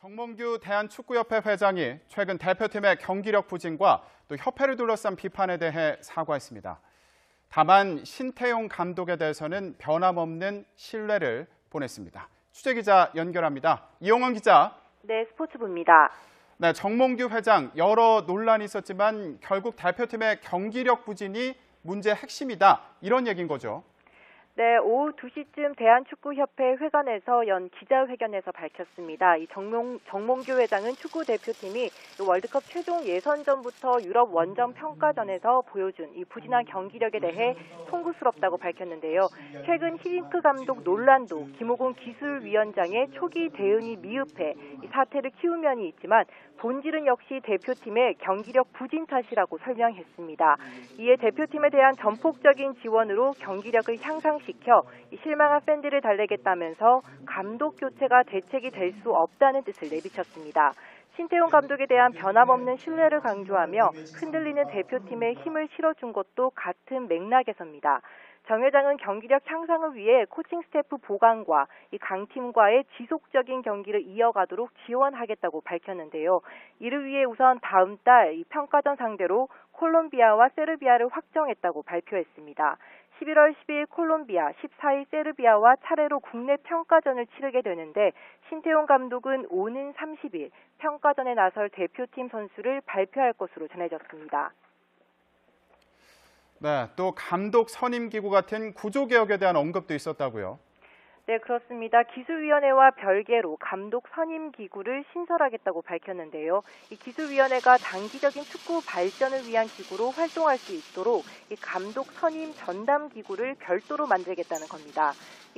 정몽규 대한축구협회 회장이 최근 대표팀의 경기력 부진과 또 협회를 둘러싼 비판에 대해 사과했습니다. 다만 신태용 감독에 대해서는 변함없는 신뢰를 보냈습니다. 취재기자 연결합니다. 이용원 기자. 네, 스포츠부입니다. 네, 정몽규 회장 여러 논란이 있었지만 결국 대표팀의 경기력 부진이 문제의 핵심이다. 이런 얘기인 거죠. 네, 오후 2시쯤 대한축구협회 회관에서 연 기자회견에서 밝혔습니다. 이 정몽규 회장은 축구 대표팀이 월드컵 최종 예선전부터 유럽 원정 평가전에서 보여준 이 부진한 경기력에 대해 송구스럽다고 밝혔는데요. 최근 히딩크 감독 논란도 김호곤 기술위원장의 초기 대응이 미흡해 이 사태를 키운 면이 있지만 본질은 역시 대표팀의 경기력 부진 탓이라고 설명했습니다. 이에 대표팀에 대한 전폭적인 지원으로 경기력을 향상시켜 실망한 팬들을 달래겠다면서 감독 교체가 대책이 될 수 없다는 뜻을 내비쳤습니다. 신태용 감독에 대한 변함없는 신뢰를 강조하며 흔들리는 대표팀에 힘을 실어준 것도 같은 맥락에서입니다. 정 회장은 경기력 향상을 위해 코칭 스태프 보강과 이 강팀과의 지속적인 경기를 이어가도록 지원하겠다고 밝혔는데요. 이를 위해 우선 다음 달 이 평가전 상대로 콜롬비아와 세르비아를 확정했다고 발표했습니다. 11월 10일 콜롬비아, 14일 세르비아와 차례로 국내 평가전을 치르게 되는데 신태용 감독은 오는 30일 평가전에 나설 대표팀 선수를 발표할 것으로 전해졌습니다. 네, 또 감독 선임기구 같은 구조개혁에 대한 언급도 있었다고요. 네, 그렇습니다. 기술위원회와 별개로 감독 선임기구를 신설하겠다고 밝혔는데요. 이 기술위원회가 단기적인 축구 발전을 위한 기구로 활동할 수 있도록 이 감독 선임 전담기구를 별도로 만들겠다는 겁니다.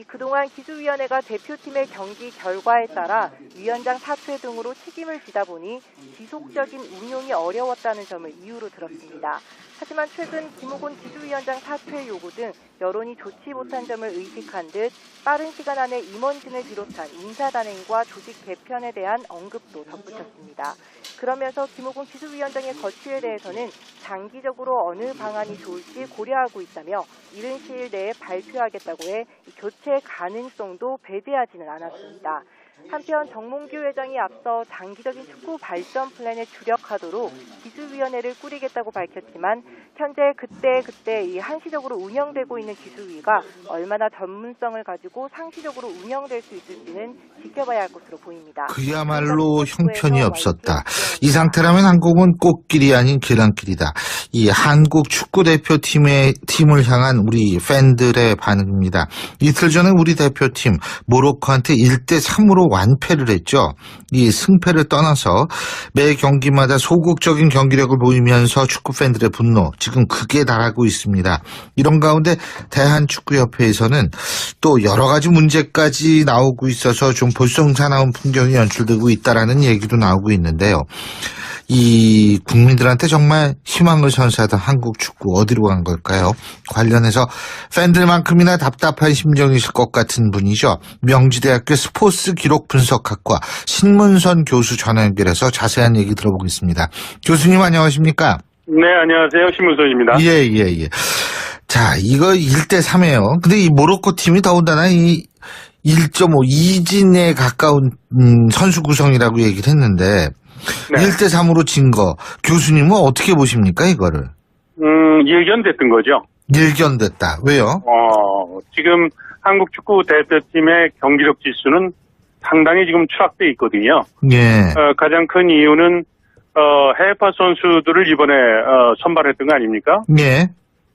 그동안 기술위원회가 대표팀의 경기 결과에 따라 위원장 사퇴 등으로 책임을 지다 보니 지속적인 운용이 어려웠다는 점을 이유로 들었습니다. 하지만 최근 김호곤 기술위원장 사퇴 요구 등 여론이 좋지 못한 점을 의식한 듯 빠른 시간 안에 임원진을 비롯한 인사단행과 조직 개편에 대한 언급도 덧붙였습니다. 그러면서 김호곤 기술위원장의 거취에 대해서는 장기적으로 어느 방안이 좋을지 고려하고 있다며 이른 시일 내에 발표하겠다고 해 교체 가능성도 배제하지는 않았습니다. 한편 정몽규 회장이 앞서 장기적인 축구 발전 플랜에 주력하도록 기술위원회를 꾸리겠다고 밝혔지만 현재 그때 이 한시적으로 운영되고 있는 기술위가 얼마나 전문성을 가지고 상시적으로 운영될 수 있을지는 지켜봐야 할 것으로 보입니다. 그야말로 형편이 없었다. 이 상태라면 한국은 꽃길이 아닌 계란길이다. 이 한국 축구 대표팀을 향한 우리 팬들의 반응입니다. 이틀 전에 우리 대표팀 모로코한테 1대3으로 완패를 했죠. 이 승패를 떠나서 매 경기마다 소극적인 경기력을 보이면서 축구 팬들의 분노 지금 극에 달하고 있습니다. 이런 가운데 대한축구협회에서는 또 여러 가지 문제까지 나오고 있어서 좀 볼썽사나운 풍경이 연출되고 있다라는 얘기도 나오고 있는데요. 이 국민들한테 정말 희망을 선사하던 한국 축구 어디로 간 걸까요? 관련해서 팬들만큼이나 답답한 심정이 있을 것 같은 분이죠. 명지대학교 스포츠 기록 분석학과 신문선 교수 전화 연결해서 자세한 얘기 들어보겠습니다. 교수님 안녕하십니까? 네, 안녕하세요. 신문선입니다. 예. 자, 이거 1대3이에요. 근데 이 모로코 팀이 더군다나 이 1.5 이진에 가까운 선수 구성이라고 얘기를 했는데 네. 1대3으로 진 거 교수님은 어떻게 보십니까 이거를? 일견됐던 거죠. 일견됐다. 왜요? 지금 한국 축구 대표팀의 경기력 지수는 상당히 지금 추락돼 있거든요. 예. 가장 큰 이유는 해외파 선수들을 이번에 선발했던 거 아닙니까? 예.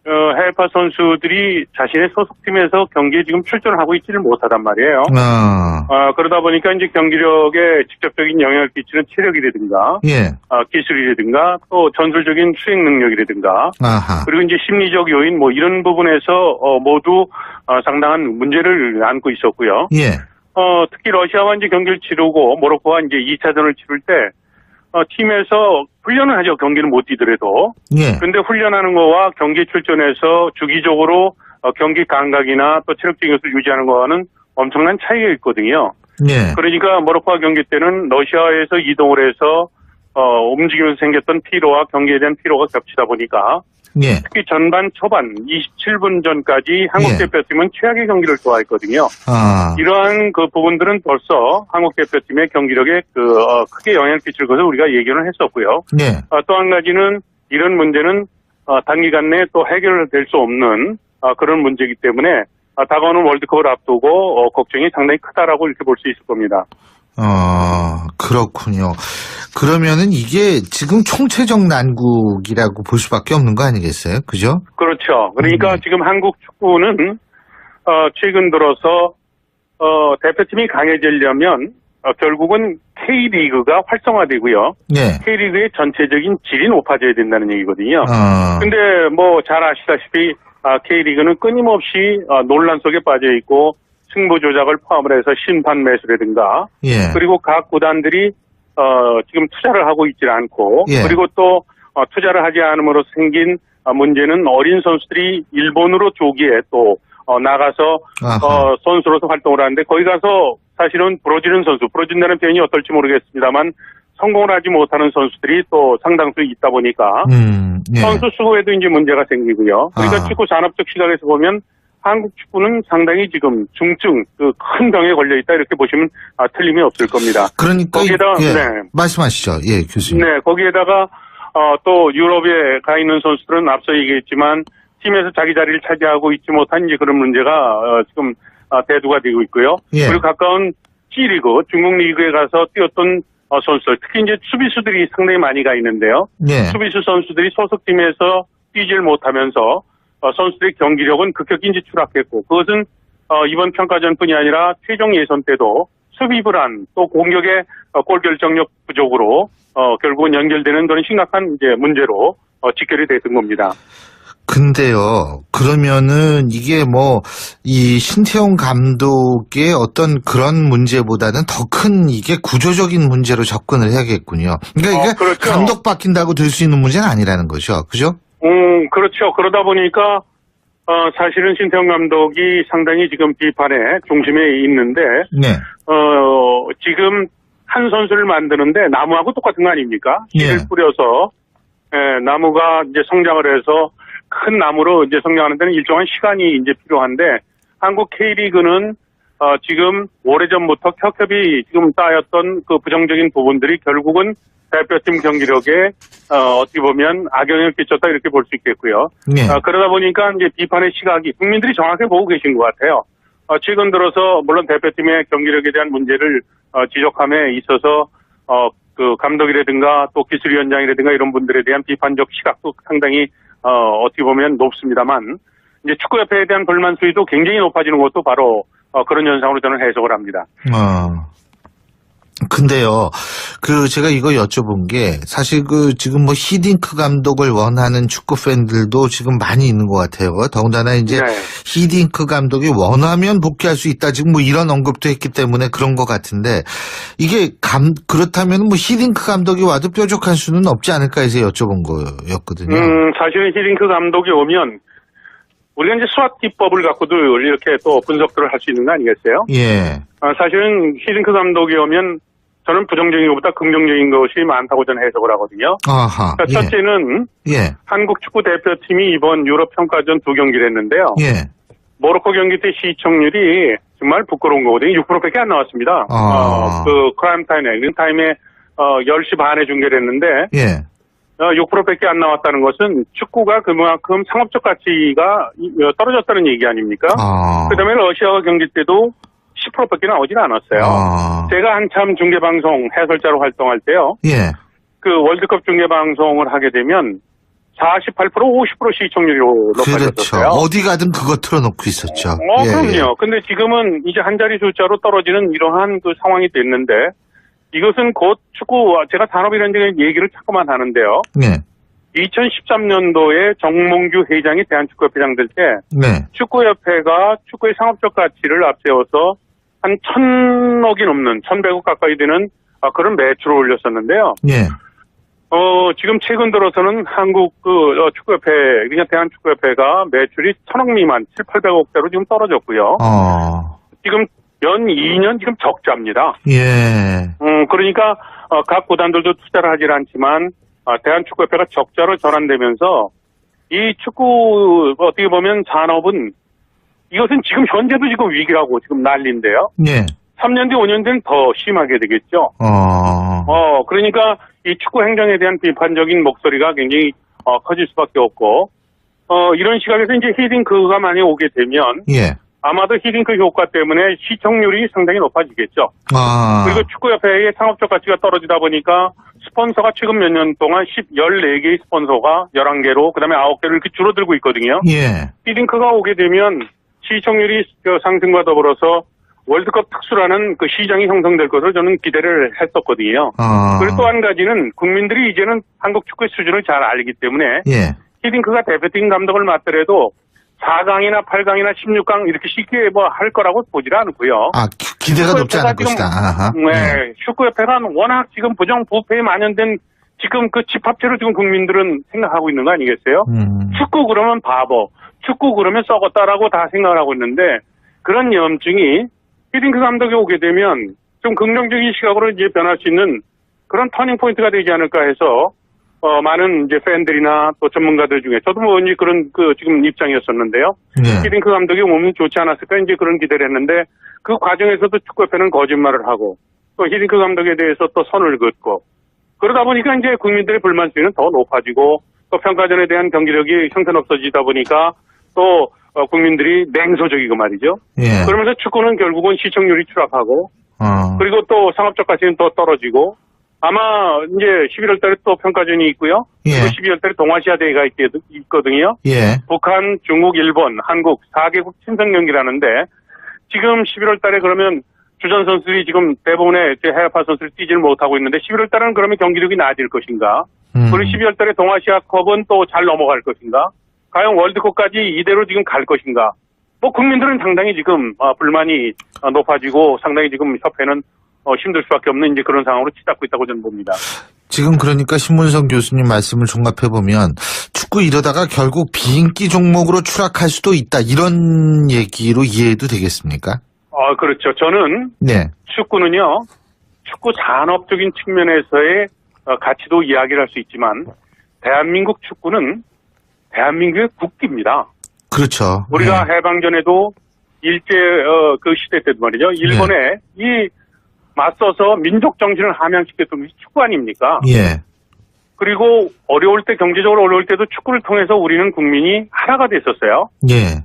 해외파 선수들이 자신의 소속팀에서 경기에 지금 출전을 하고 있지를 못하단 말이에요. 그러다 보니까 이제 경기력에 직접적인 영향을 끼치는 체력이라든가, 예. 기술이라든가, 또 전술적인 수행 능력이라든가, 아하. 그리고 이제 심리적 요인 뭐 이런 부분에서 모두 상당한 문제를 안고 있었고요. 예. 특히 러시아와 이제 경기를 치르고 모로코와 이제 2차전을 치를 때 팀에서 훈련을 하죠. 경기는 못 뛰더라도. 예. 근데 훈련하는 거와 경기 출전해서 주기적으로 경기 감각이나 또 체력적인 것을 유지하는 거와는 엄청난 차이가 있거든요. 예. 그러니까 모로코와 경기 때는 러시아에서 이동을 해서 움직이면서 생겼던 피로와 경기에 대한 피로가 겹치다 보니까 예. 특히 전반 초반 27분 전까지 한국 예. 대표팀은 최악의 경기를 좋아했거든요. 이러한 그 부분들은 벌써 한국 대표팀의 경기력에 크게 영향을 끼칠 것을 우리가 예견을 했었고요. 예. 또 한 가지는 이런 문제는 단기간 내에 또 해결될 수 없는 그런 문제이기 때문에 다가오는 월드컵을 앞두고 걱정이 상당히 크다라고 이렇게 볼 수 있을 겁니다. 그렇군요. 그러면은 이게 지금 총체적 난국이라고 볼 수밖에 없는 거 아니겠어요? 그죠? 그렇죠. 그러니까 지금 한국 축구는 최근 들어서 대표팀이 강해지려면 결국은 K리그가 활성화되고요. 네. K리그의 전체적인 질이 높아져야 된다는 얘기거든요. 근데 잘 아시다시피 K리그는 끊임없이 논란 속에 빠져 있고 승부 조작을 포함을 해서 심판 매수라든가 예. 그리고 각 구단들이 지금 투자를 하고 있지 않고 예. 그리고 또 투자를 하지 않음으로 생긴 문제는 어린 선수들이 일본으로 조기에 또 나가서 선수로서 활동을 하는데 거기 가서 사실은 부러진다는 표현이 어떨지 모르겠습니다만 성공을 하지 못하는 선수들이 또 상당수 있다 보니까 예. 선수 수급에도 이제 문제가 생기고요. 그러니까 축구 산업적 시각에서 보면 한국 축구는 상당히 지금 중증 큰 병에 걸려 있다 이렇게 보시면 틀림이 없을 겁니다. 그러니까 거기에다 네. 말씀하시죠. 예, 교수님. 네, 거기에다가 또 유럽에 가 있는 선수들은 앞서 얘기했지만 팀에서 자기 자리를 차지하고 있지 못한 이제 그런 문제가 지금 대두가 되고 있고요. 예. 그리고 가까운 G리그, 중국 리그에 가서 뛰었던 선수들, 특히 이제 수비수들이 상당히 많이 가 있는데요. 예. 수비수 선수들이 소속팀에서 뛰질 못하면서 선수들의 경기력은 급격히 이제 추락했고 그것은 이번 평가전뿐이 아니라 최종 예선 때도 수비 불안 또 공격의 골 결정력 부족으로 결국은 연결되는 그런 심각한 이제 문제로 직결이 됐던 겁니다. 근데요, 그러면은 이게 이 신태용 감독의 어떤 그런 문제보다는 더 큰 이게 구조적인 문제로 접근을 해야겠군요. 그러니까 이게 그렇죠. 감독 바뀐다고 될 수 있는 문제는 아니라는 거죠. 그죠? 그렇죠. 그러다 보니까 사실은 신태용 감독이 상당히 지금 비판의 중심에 있는데 네. 지금 한 선수를 만드는데 나무하고 똑같은 거 아닙니까? 씨를 예. 뿌려서 나무가 이제 성장을 해서 큰 나무로 이제 성장하는 데는 일정한 시간이 이제 필요한데 한국 K리그는 지금 오래전부터 켜켜이 지금 쌓였던 그 부정적인 부분들이 결국은 대표팀 경기력에 어떻게 보면 악영향을 끼쳤다 이렇게 볼 수 있겠고요. 네. 그러다 보니까 이제 비판의 시각이 국민들이 정확하게 보고 계신 것 같아요. 최근 들어서 물론 대표팀의 경기력에 대한 문제를 지적함에 있어서 그 감독이라든가 또 기술위원장이라든가 이런 분들에 대한 비판적 시각도 상당히 어떻게 보면 높습니다만 이제 축구협회에 대한 불만 수위도 굉장히 높아지는 것도 바로 그런 현상으로 저는 해석을 합니다. 근데요, 제가 이거 여쭤본 게, 사실 지금 히딩크 감독을 원하는 축구 팬들도 지금 많이 있는 것 같아요. 더군다나 이제 네. 히딩크 감독이 원하면 복귀할 수 있다. 지금 이런 언급도 했기 때문에 그런 것 같은데, 이게 그렇다면 히딩크 감독이 와도 뾰족한 수는 없지 않을까 해서 여쭤본 거였거든요. 사실은 히딩크 감독이 오면, 우리가 이제 수학 기법을 갖고도 이렇게 또 분석들을 할 수 있는 거 아니겠어요? 예. 사실은 히딩크 감독이 오면 저는 부정적인 것보다 긍정적인 것이 많다고 저는 해석을 하거든요. 아하. 그러니까 첫째는 예. 한국 축구 대표팀이 이번 유럽 평가전 2경기를 했는데요. 예. 모로코 경기 때 시청률이 정말 부끄러운 거거든요. 6%밖에 안 나왔습니다. 크라임 타임에 10시 반에 중계를 했는데 예. 6%밖에 안 나왔다는 것은 축구가 그만큼 상업적 가치가 떨어졌다는 얘기 아닙니까? 그다음에 러시아와 경기 때도 10%밖에 나오진 않았어요. 제가 한참 중계방송 해설자로 활동할 때요. 예. 그 월드컵 중계방송을 하게 되면 48%, 50% 시청률로 높아졌어요. 그렇죠. 어디 가든 그거 틀어놓고 있었죠. 그럼요. 근데 지금은 이제 한 자리 숫자로 떨어지는 이러한 그 상황이 됐는데 이것은 곧 축구, 제가 산업이라는 얘기를 자꾸만 하는데요. 네. 2013년도에 정몽규 회장이 대한축구협회장 될 때 네. 축구협회가 축구의 상업적 가치를 앞세워서 한 1,000억이 넘는 1,100억 가까이 되는 그런 매출을 올렸었는데요. 예. 지금 최근 들어서는 한국 축구협회, 그냥 대한축구협회가 매출이 1,000억 미만, 7,800억대로 지금 떨어졌고요. 지금 연 2년 지금 적자입니다. 예. 그러니까 각 구단들도 투자를 하질 않지만 대한축구협회가 적자로 전환되면서 이 축구 어떻게 보면 산업은 이것은 지금 현재도 지금 위기라고 지금 난리인데요. 예. 3년 뒤, 5년 뒤는 더 심하게 되겠죠. 그러니까 이 축구 행정에 대한 비판적인 목소리가 굉장히 커질 수밖에 없고, 이런 시각에서 이제 히딩크가 많이 오게 되면, 예. 아마도 히딩크 효과 때문에 시청률이 상당히 높아지겠죠. 그리고 축구협회의 상업적 가치가 떨어지다 보니까 스폰서가 최근 몇 년 동안 14개의 스폰서가 11개로, 그 다음에 9개로 이렇게 줄어들고 있거든요. 예. 히딩크가 오게 되면 시청률이 상승과 더불어서 월드컵 특수라는 그 시장이 형성될 것을 저는 기대를 했었거든요. 그리고 또 한 가지는 국민들이 이제는 한국 축구의 수준을 잘 알기 때문에 예. 히딩크가 대표팀 감독을 맡더라도 4강이나 8강이나 16강 이렇게 쉽게 뭐 할 거라고 보질 않고요. 기대가 높지 않을 것이다. 네, 축구협회가 워낙 지금 부정부패에 만연된 지금 그 집합체로 지금 국민들은 생각하고 있는 거 아니겠어요? 축구 그러면 바보, 축구 그러면 썩었다라고 다 생각을 하고 있는데 그런 염증이 히딩크 감독이 오게 되면 좀 긍정적인 시각으로 이제 변할 수 있는 그런 터닝 포인트가 되지 않을까 해서 많은 이제 팬들이나 또 전문가들 중에 저도 뭐 이제 그런 그 지금 입장이었었는데요. 네. 히딩크 감독이 오면 좋지 않았을까 이제 그런 기대를 했는데 그 과정에서도 축구협회는 거짓말을 하고 또 히딩크 감독에 대해서 또 선을 긋고 그러다 보니까 이제 국민들의 불만 수위는 더 높아지고 또 평가전에 대한 경기력이 형편없어지다 보니까 또 국민들이 냉소적이고 말이죠. 예. 그러면서 축구는 결국은 시청률이 추락하고 그리고 또 상업적 가치는 더 떨어지고 아마 이제 11월 달에 또 평가전이 있고요. 예. 그리고 12월 달에 동아시아 대회가 있거든요. 예. 북한, 중국, 일본, 한국 4개국 친선 경기라는데 지금 11월 달에 그러면 주전 선수들이 지금 대부분의 해외파 선수를 뛰지를 못하고 있는데 11월 달에는 그러면 경기력이 나아질 것인가? 그리고 12월 달에 동아시아컵은 또 잘 넘어갈 것인가? 과연 월드컵까지 이대로 지금 갈 것인가? 뭐 국민들은 상당히 지금 불만이 높아지고 상당히 지금 협회는 힘들 수밖에 없는 이제 그런 상황으로 치닫고 있다고 저는 봅니다. 지금 그러니까 신문성 교수님 말씀을 종합해보면 축구 이러다가 결국 비인기 종목으로 추락할 수도 있다. 이런 얘기로 이해해도 되겠습니까? 그렇죠. 저는 네. 축구는요. 축구 산업적인 측면에서의 가치도 이야기를 할 수 있지만 대한민국 축구는 대한민국의 국기입니다. 그렇죠. 우리가 해방전에도 일제 그 시대 때도 말이죠. 일본에 이 맞서서 민족 정신을 함양시켰던 것이 축구 아닙니까? 예. 그리고 어려울 때 경제적으로 어려울 때도 축구를 통해서 우리는 국민이 하나가 됐었어요. 예.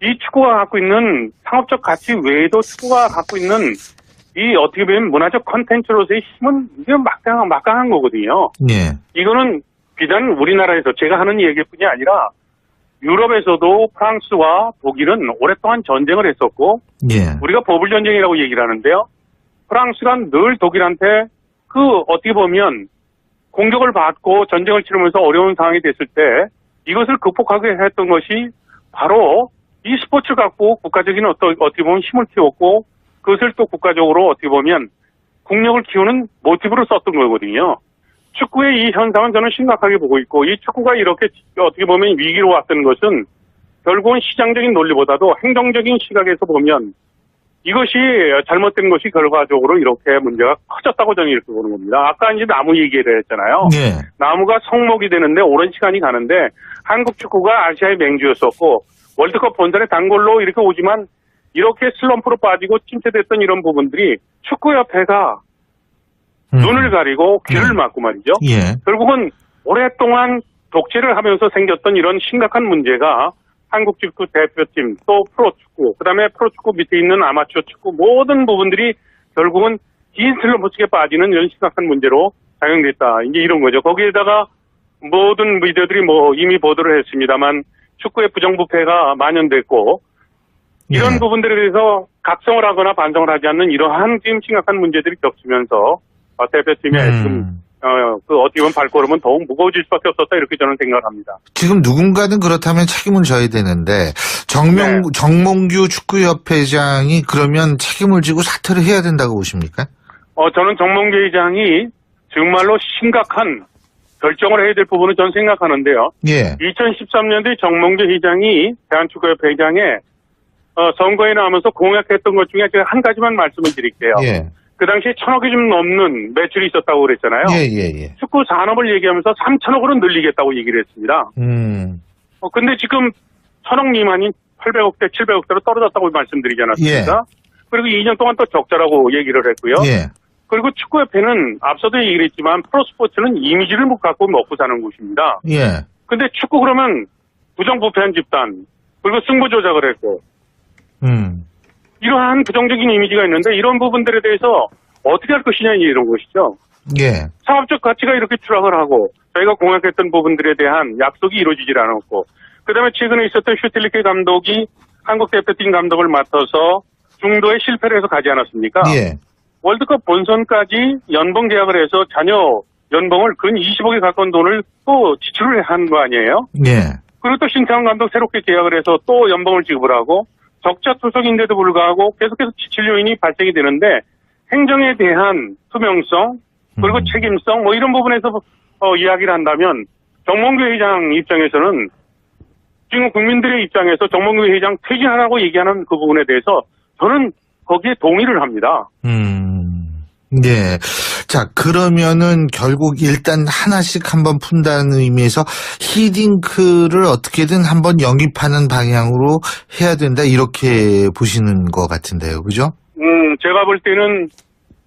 이 축구가 갖고 있는 상업적 가치 외에도 축구가 갖고 있는 이 어떻게 보면 문화적 컨텐츠로서의 힘은 이게 막강한 거거든요. 예. 이거는 비단 우리나라에서 제가 하는 얘기뿐이 아니라 유럽에서도 프랑스와 독일은 오랫동안 전쟁을 했었고 예. 우리가 버블 전쟁이라고 얘기를 하는데요. 프랑스가 늘 독일한테 그 어떻게 보면 공격을 받고 전쟁을 치르면서 어려운 상황이 됐을 때 이것을 극복하게 했던 것이 바로 이 스포츠 갖고 국가적인 어떻게 보면 힘을 키웠고 그것을 또 국가적으로 어떻게 보면 국력을 키우는 모티브로 썼던 거거든요. 축구의 이 현상은 저는 심각하게 보고 있고 이 축구가 이렇게 어떻게 보면 위기로 왔던 것은 결국은 시장적인 논리보다도 행정적인 시각에서 보면 이것이 잘못된 것이 결과적으로 이렇게 문제가 커졌다고 저는 이렇게 보는 겁니다. 아까 이제 나무 얘기를 했잖아요. 예. 나무가 성목이 되는데 오랜 시간이 가는데 한국 축구가 아시아의 맹주였었고 월드컵 본선에 단골로 이렇게 오지만 이렇게 슬럼프로 빠지고 침체됐던 이런 부분들이 축구협회가 눈을 가리고 귀를 막고 말이죠. 예. 결국은 오랫동안 독재를 하면서 생겼던 이런 심각한 문제가 한국 축구 대표팀, 또 프로축구, 그다음에 프로축구 밑에 있는 아마추어 축구 모든 부분들이 결국은 긴 슬럼프 속에 빠지는 이런 심각한 문제로 작용됐다. 이제 이런 거죠. 거기에다가 모든 미디어들이 뭐 이미 보도를 했습니다만 축구의 부정부패가 만연됐고 이런 부분들에 대해서 각성을 하거나 반성을 하지 않는 이러한 지금 심각한 문제들이 겹치면서 대표팀의 지금 그 어떻게 보면 발걸음은 더욱 무거워질 수밖에 없었다 이렇게 저는 생각을 합니다. 지금 누군가는 그렇다면 책임을 져야 되는데 정몽규 축구협회장이 그러면 책임을 지고 사퇴를 해야 된다고 보십니까? 저는 정몽규 회장이 정말로 심각한 결정을 해야 될 부분은 저는 생각하는데요. 예. 2013년도에 정몽규 회장이 대한축구협회 회장에 선거에 나오면서 공약했던 것 중에 제가 한 가지만 말씀을 드릴게요. 예. 그 당시에 1,000억이 좀 넘는 매출이 있었다고 그랬잖아요. 예. 축구 산업을 얘기하면서 3,000억으로 늘리겠다고 얘기를 했습니다. 근데 지금 1,000억 미만인 800억대, 700억대로 떨어졌다고 말씀드리지 않았습니까? 그리고 2년 동안 또 적자라고 얘기를 했고요. 예. 그리고 축구협회는 앞서도 얘기를 했지만 프로스포츠는 이미지를 갖고 먹고 사는 곳입니다. 예. 근데 축구 그러면 부정부패한 집단, 그리고 승부 조작을 했고, 이러한 부정적인 이미지가 있는데 이런 부분들에 대해서 어떻게 할 것이냐 이런 것이죠. 예. 상업적 가치가 이렇게 추락을 하고 저희가 공약했던 부분들에 대한 약속이 이루어지질 않았고, 그다음에 최근에 있었던 슈틸리케 감독이 한국 대표팀 감독을 맡아서 중도에 실패를 해서 가지 않았습니까? 예. 월드컵 본선까지 연봉 계약을 해서 자녀 연봉을 근 20억에 가까운 돈을 또 지출을 한 거 아니에요? 예. 그리고 또 신태환 감독 새롭게 계약을 해서 또 연봉을 지급을 하고 적자 투석인데도 불구하고 계속해서 지출 요인이 발생이 되는데 행정에 대한 투명성 그리고 책임성 뭐 이런 부분에서 이야기를 한다면 정몽규 회장 입장에서는 지금 국민들의 입장에서 정몽규 회장 퇴진하라고 얘기하는 그 부분에 대해서 저는 거기에 동의를 합니다. 네. 자, 그러면은 결국 일단 하나씩 한번 푼다는 의미에서 히딩크를 어떻게든 한번 영입하는 방향으로 해야 된다, 이렇게 보시는 것 같은데요. 그죠? 제가 볼 때는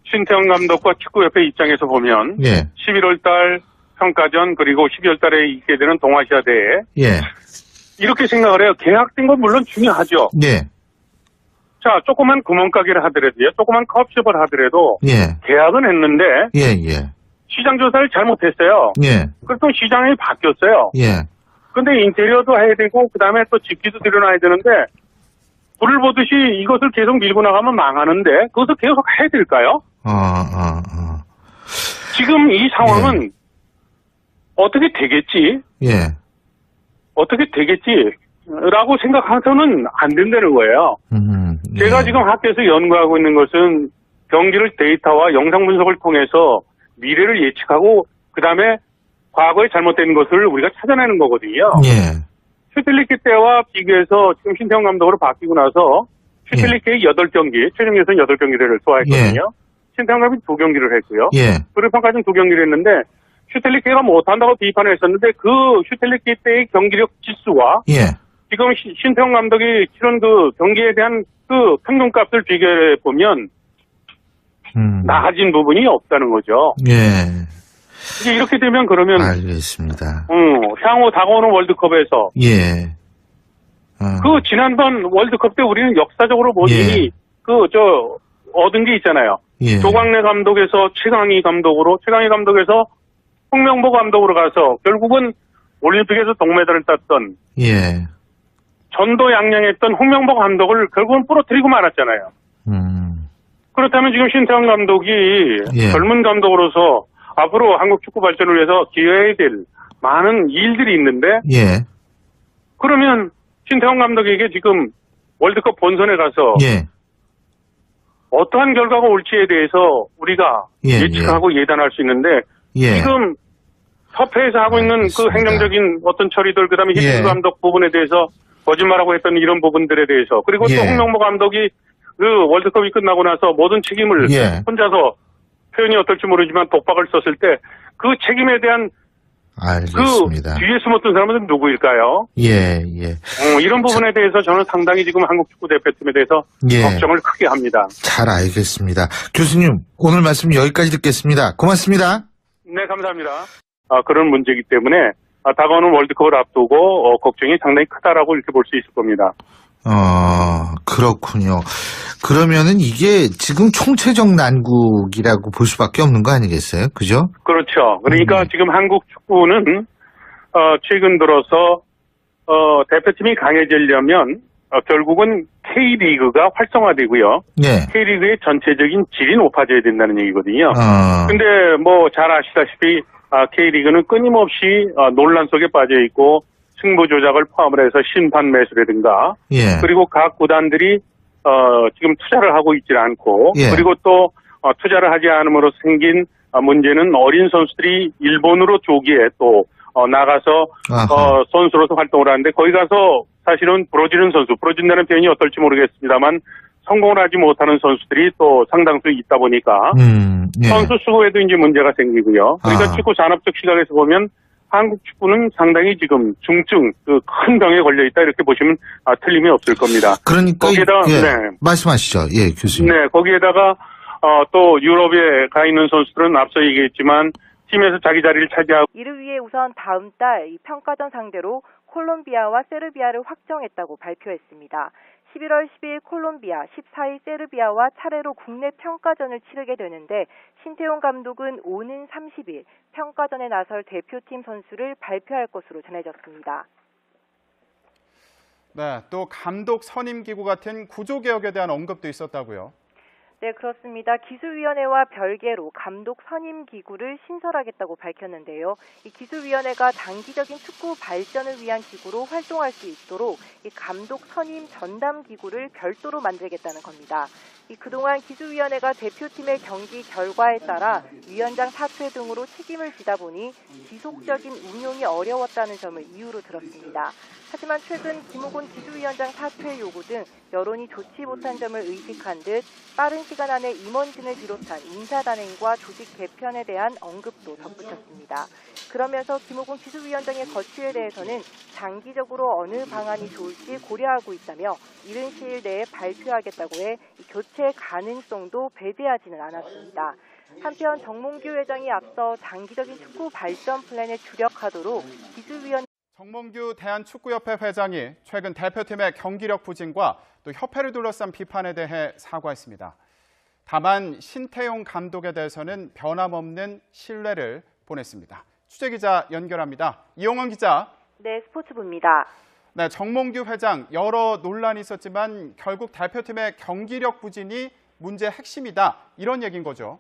신태영 감독과 축구협회 입장에서 보면 예. 11월 달 평가전 그리고 12월 달에 있게 되는 동아시아 대회 예. 이렇게 생각을 해요. 계약된 건 물론 중요하죠. 예. 자, 조그만 구멍가게를 하더라도요. 조그만 컵숍을 하더라도 예. 계약은 했는데 예. 예. 시장 조사를 잘못했어요. 예. 그래서 또 시장이 바뀌었어요. 예. 근데 인테리어도 해야 되고 그다음에 또 집기도 들여놔야 되는데 불을 보듯이 이것을 계속 밀고 나가면 망하는데 그것을 계속 해야 될까요? 지금 이 상황은 어떻게 되겠지? 예. 어떻게 되겠지라고 생각해서는 안 된다는 거예요. 예. 제가 지금 학교에서 연구하고 있는 것은 경기를 데이터와 영상 분석을 통해서 미래를 예측하고 그다음에 과거에 잘못된 것을 우리가 찾아내는 거거든요. 예. 슈틸리케 때와 비교해서 지금 신태영 감독으로 바뀌고 나서 슈틸리케의 8경기, 최종 예선 8경기를 소화했거든요. 신태영 감독이 2경기를 했고요. 예. 그리고 평가전 2경기를 했는데 슈틸리케가 못한다고 비판을 했었는데 그 슈틸리케 때의 경기력 지수와 예. 지금 신태영 감독이 치른 그 경기에 대한 그 평균값을 비교해 보면 나아진 부분이 없다는 거죠. 예. 이제 이렇게 되면 그러면 알겠습니다. 향후 다가오는 월드컵에서 예. 그 지난번 월드컵 때 우리는 역사적으로 본인이 얻은 게 있잖아요. 예. 조광래 감독에서 최강희 감독에서 홍명보 감독으로 가서 결국은 올림픽에서 동메달을 땄던 예. 전도 양양했던 홍명보 감독을 결국은 부러뜨리고 말았잖아요. 그렇다면 지금 신태환 감독이 젊은 감독으로서 앞으로 한국 축구 발전을 위해서 기여해야 될 많은 일들이 있는데 예. 그러면 신태환 감독에게 지금 월드컵 본선에 가서 어떠한 결과가 올지에 대해서 우리가 예측하고 예단할 수 있는데 지금 협회에서 하고 있는 그 행정적인 어떤 처리들 그다음에 히딩크 감독 부분에 대해서 거짓말하고 했던 이런 부분들에 대해서 그리고 또 홍명보 감독이 그 월드컵이 끝나고 나서 모든 책임을 혼자서 표현이 어떨지 모르지만 독박을 썼을 때 그 책임에 대한 알겠습니다. 그 뒤에 숨었던 사람은 누구일까요? 예. 이런 부분에 대해서 저는 상당히 지금 한국 축구 대표팀에 대해서 걱정을 크게 합니다. 잘 알겠습니다. 교수님, 오늘 말씀 여기까지 듣겠습니다. 고맙습니다. 네, 감사합니다. 그런 문제이기 때문에 다가오는 월드컵을 앞두고 걱정이 상당히 크다라고 이렇게 볼 수 있을 겁니다. 그렇군요. 그러면은 이게 지금 총체적 난국이라고 볼 수밖에 없는 거 아니겠어요? 그죠? 그렇죠. 그러니까 지금 한국 축구는 최근 들어서 대표팀이 강해지려면 결국은 K리그가 활성화되고요. K리그의 전체적인 질이 높아져야 된다는 얘기거든요. 근데 뭐 잘 아시다시피 K리그는 끊임없이 논란 속에 빠져 있고 승부 조작을 포함을 해서 심판 매수라든가 그리고 각 구단들이 지금 투자를 하고 있지 않고 그리고 또 투자를 하지 않음으로 생긴 문제는 어린 선수들이 일본으로 조기에 또 나가서 선수로서 활동을 하는데 거기 가서 사실은 부러진다는 표현이 어떨지 모르겠습니다만 성공을 하지 못하는 선수들이 또 상당수 있다 보니까 선수 수급에도 이제 문제가 생기고요. 그러니까 축구 산업적 시각에서 보면 한국 축구는 상당히 지금 중증, 큰 병에 걸려있다 이렇게 보시면 틀림이 없을 겁니다. 그러니까 말씀하시죠. 예, 교수님. 네, 거기에다가 또 유럽에 가 있는 선수들은 앞서 얘기했지만 팀에서 자기 자리를 차지하고 이를 위해 우선 다음 달 이 평가전 상대로 콜롬비아와 세르비아를 확정했다고 발표했습니다. 11월 10일 콜롬비아, 14일 세르비아와 차례로 국내 평가전을 치르게 되는데 신태용 감독은 오는 30일 평가전에 나설 대표팀 선수를 발표할 것으로 전해졌습니다. 네, 또 감독 선임 기구 같은 구조 개혁에 대한 언급도 있었다고요. 네, 그렇습니다. 기술위원회와 별개로 감독 선임 기구를 신설하겠다고 밝혔는데요. 이 기술위원회가 단기적인 축구 발전을 위한 기구로 활동할 수 있도록 이 감독 선임 전담 기구를 별도로 만들겠다는 겁니다. 그동안 기술위원회가 대표팀의 경기 결과에 따라 위원장 사퇴 등으로 책임을 지다 보니 지속적인 운용이 어려웠다는 점을 이유로 들었습니다. 하지만 최근 김호곤 기술위원장 사퇴 요구 등 여론이 좋지 못한 점을 의식한 듯 빠른 시간 안에 임원진을 비롯한 인사단행과 조직 개편에 대한 언급도 덧붙였습니다. 그러면서 김호곤 기술위원장의 거취에 대해서는 장기적으로 어느 방안이 좋을지 고려하고 있다며 이른 시일 내에 발표하겠다고 해 교체 가능성도 배제하지는 않았습니다. 한편 정몽규 회장이 앞서 장기적인 축구 발전 플랜에 주력하도록 기술위원 정몽규 대한축구협회 회장이 최근 대표팀의 경기력 부진과 또 협회를 둘러싼 비판에 대해 사과했습니다. 다만 신태용 감독에 대해서는 변함없는 신뢰를 보냈습니다. 취재기자 연결합니다. 이용원 기자. 네, 스포츠부입니다. 네, 정몽규 회장 여러 논란이 있었지만 결국 대표팀의 경기력 부진이 문제의 핵심이다. 이런 얘기인 거죠.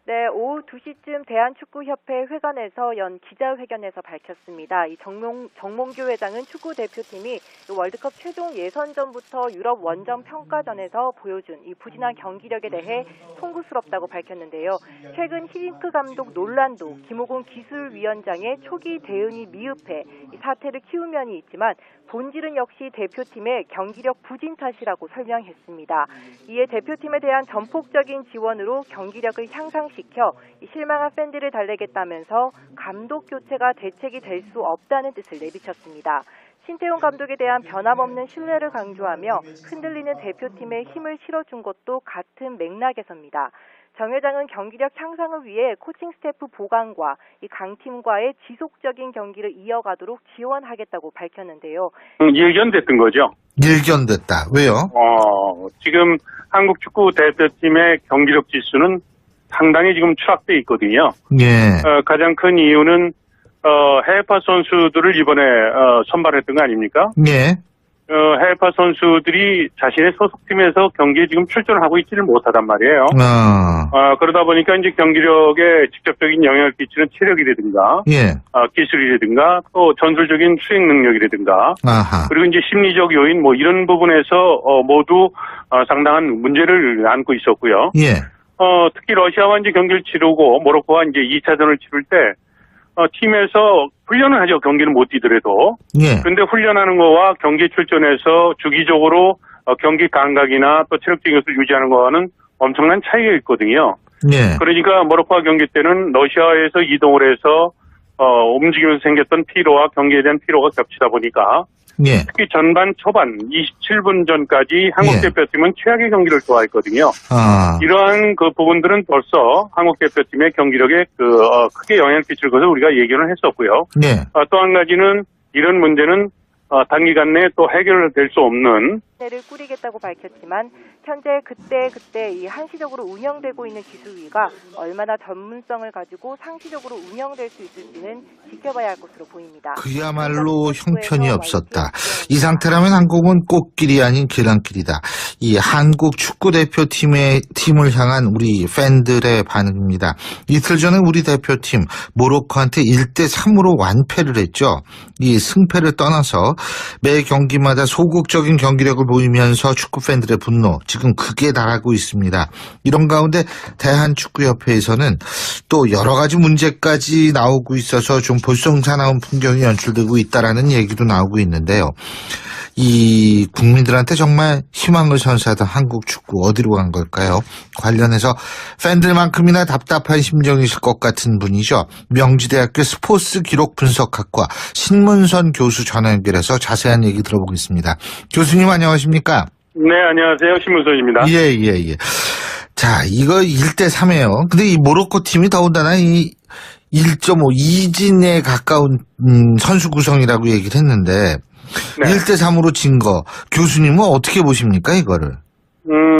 네, 오후 2시쯤 대한축구협회 회관에서 연 기자회견에서 밝혔습니다. 이 정몽규 회장은 축구 대표팀이 월드컵 최종 예선전부터 유럽 원정 평가전에서 보여준 이 부진한 경기력에 대해 송구스럽다고 밝혔는데요. 최근 히딩크 감독 논란도 김호곤 기술위원장의 초기 대응이 미흡해 이 사태를 키운 면이 있지만 본질은 역시 대표팀의 경기력 부진 탓이라고 설명했습니다. 이에 대표팀에 대한 전폭적인 지원으로 경기력을 향상시켜 실망한 팬들을 달래겠다면서 감독 교체가 대책이 될 수 없다는 뜻을 내비쳤습니다. 신태용 감독에 대한 변함없는 신뢰를 강조하며 흔들리는 대표팀에 힘을 실어준 것도 같은 맥락에서입니다. 정 회장은 경기력 향상을 위해 코칭 스태프 보강과 이 강팀과의 지속적인 경기를 이어가도록 지원하겠다고 밝혔는데요. 일견됐던 거죠. 일견됐다. 왜요? 지금 한국 축구 대표팀의 경기력 지수는 상당히 지금 추락돼 있거든요. 예. 가장 큰 이유는 해외파 선수들을 이번에 선발했던 거 아닙니까? 예. 해외파 선수들이 자신의 소속팀에서 경기에 지금 출전을 하고 있지를 못하단 말이에요. 그러다 보니까 이제 경기력에 직접적인 영향을 끼치는 체력이라든가, 예. 기술이라든가, 또 전술적인 수행 능력이라든가, 아하. 그리고 이제 심리적 요인 뭐 이런 부분에서 모두 상당한 문제를 안고 있었고요. 예. 특히 러시아와 이제 경기를 치르고 모로코와 이제 2차전을 치를 때 팀에서 훈련을 하죠. 경기는 못 뛰더라도. 예. 그런데 훈련하는 거와 경기 출전해서 주기적으로 경기 감각이나 또 체력적인 것을 유지하는 거와는 엄청난 차이가 있거든요. 예. 그러니까 모로코와 경기 때는 러시아에서 이동을 해서 움직이면서 생겼던 피로와 경기에 대한 피로가 겹치다 보니까 예. 특히 전반 초반 27분 전까지 한국 예. 대표팀은 최악의 경기를 좋아했거든요. 이러한 그 부분들은 벌써 한국 대표팀의 경기력에 크게 영향을 끼칠 것을 우리가 예견을 했었고요. 예. 또 한 가지는 이런 문제는 단기간 내에 또 해결될 수 없는 를 꾸리겠다고 밝혔지만 현재 그때 이 한시적으로 운영되고 있는 기술위가 얼마나 전문성을 가지고 상시적으로 운영될 수 있을지는 지켜봐야 할 것으로 보입니다. 그야말로 형편이 없었다. 이 상태라면 한국은 꽃길이 아닌 계란길이다. 이 한국 축구대표팀을 향한 우리 팬들의 반응입니다. 이틀 전에 우리 대표팀 모로코한테 1대3으로 완패를 했죠. 이 승패를 떠나서 매 경기마다 소극적인 경기력을 보이면서 축구 팬들의 분노 지금 극에 달하고 있습니다. 이런 가운데 대한축구협회에서는 또 여러 가지 문제까지 나오고 있어서 좀 볼썽사나운 풍경이 연출되고 있다라는 얘기도 나오고 있는데요. 이 국민들한테 정말 희망을 선사하던 한국 축구 어디로 간 걸까요? 관련해서 팬들만큼이나 답답한 심정이실 것 같은 분이죠. 명지대학교 스포츠 기록 분석학과 신문선 교수 전화 연결해서 자세한 얘기 들어보겠습니다. 교수님 안녕하십니까? 네, 안녕하세요. 신문선입니다. 예. 자, 이거 1대3이에요. 근데 이 모로코 팀이 더군다나 이 1.5 이진에 가까운 선수 구성이라고 얘기를 했는데 네. 1대3으로 진 거 교수님은 어떻게 보십니까 이거를?